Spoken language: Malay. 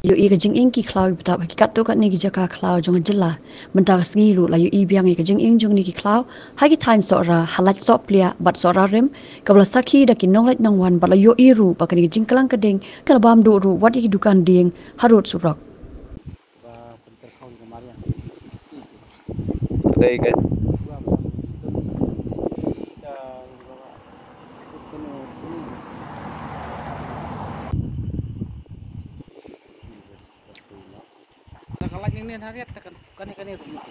Yo i ka jing ing ki klau betap hakikat tu kat ni ki jaka klau jong jela mentar sengi lu la yo i biang i ka jing ing jong ni ki klau hagi tain so ra halat so plia bat so ra rem kabla sakhi da ki nonglet nang wan bala yo i ru ba ka ni jing kelang keding kalbam do ru wat i dukan ding harut surak. Đây cái Nakalagyan niyan hariat kan rumah.